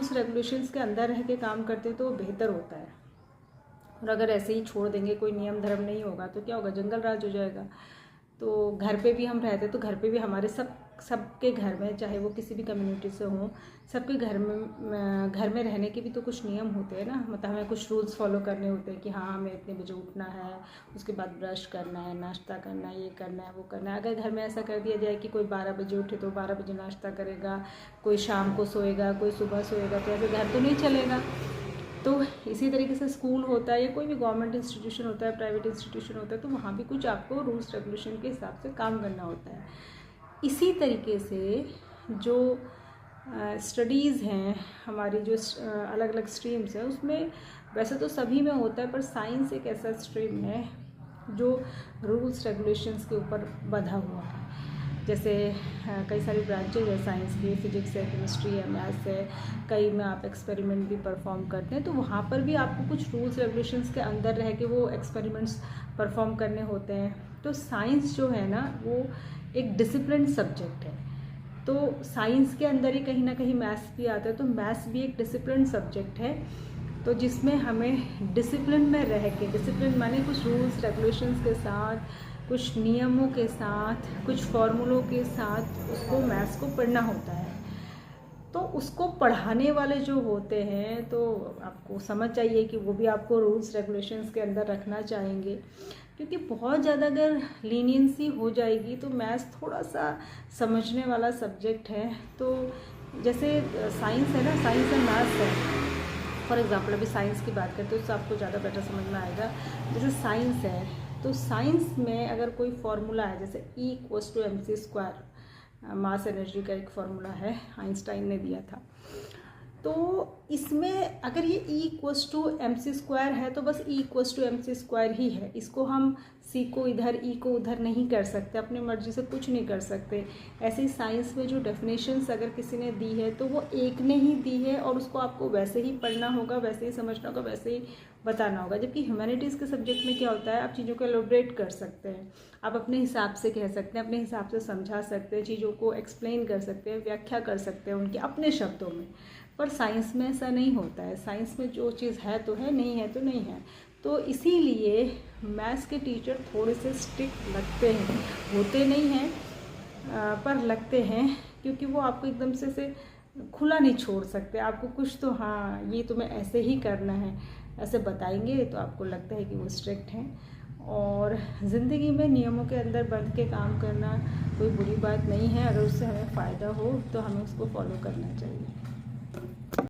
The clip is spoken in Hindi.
रूल्स रेगुलेशंस के अंदर रह के काम करते हैं तो वो बेहतर होता है। और अगर ऐसे ही छोड़ देंगे, कोई नियम धर्म नहीं होगा तो क्या होगा, जंगल राज हो जाएगा। तो घर पे भी हम रहते तो घर पे भी हमारे सबके घर में, चाहे वो किसी भी कम्युनिटी से हों, सबके घर में रहने के भी तो कुछ नियम होते हैं ना। मतलब हमें कुछ रूल्स फॉलो करने होते हैं कि हाँ हमें इतने बजे उठना है, उसके बाद ब्रश करना है, नाश्ता करना है, ये करना है, वो करना है। अगर घर में ऐसा कर दिया जाए कि कोई 12 बजे उठे तो 12 बजे नाश्ता करेगा, कोई शाम को सोएगा, कोई सुबह सोएगा, तो ऐसे घर तो नहीं चलेगा। तो इसी तरीके से स्कूल होता है या कोई भी गवर्नमेंट इंस्टीट्यूशन होता है, प्राइवेट इंस्टीट्यूशन होता है, तो वहाँ भी कुछ आपको रूल्स रेगुलेशन के हिसाब से काम करना होता है। इसी तरीके से जो स्टडीज़ हैं हमारी, जो अलग अलग स्ट्रीम्स हैं, उसमें वैसे तो सभी में होता है, पर साइंस एक ऐसा स्ट्रीम है जो रूल्स रेगुलेशंस के ऊपर बंधा हुआ है। जैसे कई सारी ब्रांचेज है साइंस की, फिजिक्स है, केमिस्ट्री है, मैथ्स है, कई में आप एक्सपेरिमेंट भी परफॉर्म करते हैं, तो वहाँ पर भी आपको कुछ रूल्स रेगुलेशंस के अंदर रह के वो एक्सपेरिमेंट्स परफॉर्म करने होते हैं। तो साइंस जो है ना वो एक डिसिप्लिन सब्जेक्ट है। तो साइंस के अंदर ही कहीं ना कहीं मैथ्स भी आता है, तो मैथ्स भी एक डिसिप्लिन सब्जेक्ट है। तो जिसमें हमें डिसिप्लिन में रह के, डिसिप्लिन माने कुछ रूल्स रेगुलेशंस के साथ, कुछ नियमों के साथ, कुछ फॉर्मूलों के साथ उसको मैथ्स को पढ़ना होता है। तो उसको पढ़ाने वाले जो होते हैं तो आपको समझ चाहिए कि वो भी आपको रूल्स रेगुलेशंस के अंदर रखना चाहेंगे, क्योंकि बहुत ज़्यादा अगर लीनियंसी हो जाएगी तो मैथ्स थोड़ा सा समझने वाला सब्जेक्ट है। तो जैसे साइंस है ना, साइंस एंड मैथ्स है। फॉर एग्ज़ाम्पल अभी साइंस की बात करते हैं तो आपको ज़्यादा बेटर समझ में आएगा। जैसे साइंस है तो साइंस में अगर कोई फार्मूला है, जैसे E=mc², मास एनर्जी का एक फार्मूला है, आइंस्टाइन ने दिया था। तो इसमें अगर ये E=mc² है तो बस E=mc² ही है। इसको हम C को इधर, E को उधर नहीं कर सकते, अपनी मर्जी से कुछ नहीं कर सकते। ऐसे ही साइंस में जो डेफिनेशंस अगर किसी ने दी है तो वो एक ने ही दी है और उसको आपको वैसे ही पढ़ना होगा, वैसे ही समझना होगा, वैसे ही बताना होगा। जबकि ह्यूमैनिटीज़ के सब्जेक्ट में क्या होता है, आप चीज़ों को एलोबरेट कर सकते हैं, आप अपने हिसाब से कह सकते हैं, अपने हिसाब से समझा सकते हैं, चीज़ों को एक्सप्लेन कर सकते हैं, व्याख्या कर सकते हैं उनके अपने शब्दों में। पर साइंस में ऐसा नहीं होता है। साइंस में जो चीज़ है तो है, नहीं है तो नहीं है। तो इसीलिए मैथ्स के टीचर थोड़े से स्ट्रिक्ट लगते हैं, होते नहीं हैं पर लगते हैं, क्योंकि वो आपको एकदम से खुला नहीं छोड़ सकते। आपको कुछ तो हाँ ये तुम्हें ऐसे ही करना है ऐसे बताएंगे तो आपको लगता है कि वो स्ट्रिक्ट हैं। और ज़िंदगी में नियमों के अंदर बंध के काम करना कोई बुरी बात नहीं है। अगर उससे हमें फ़ायदा हो तो हमें उसको फॉलो करना चाहिए।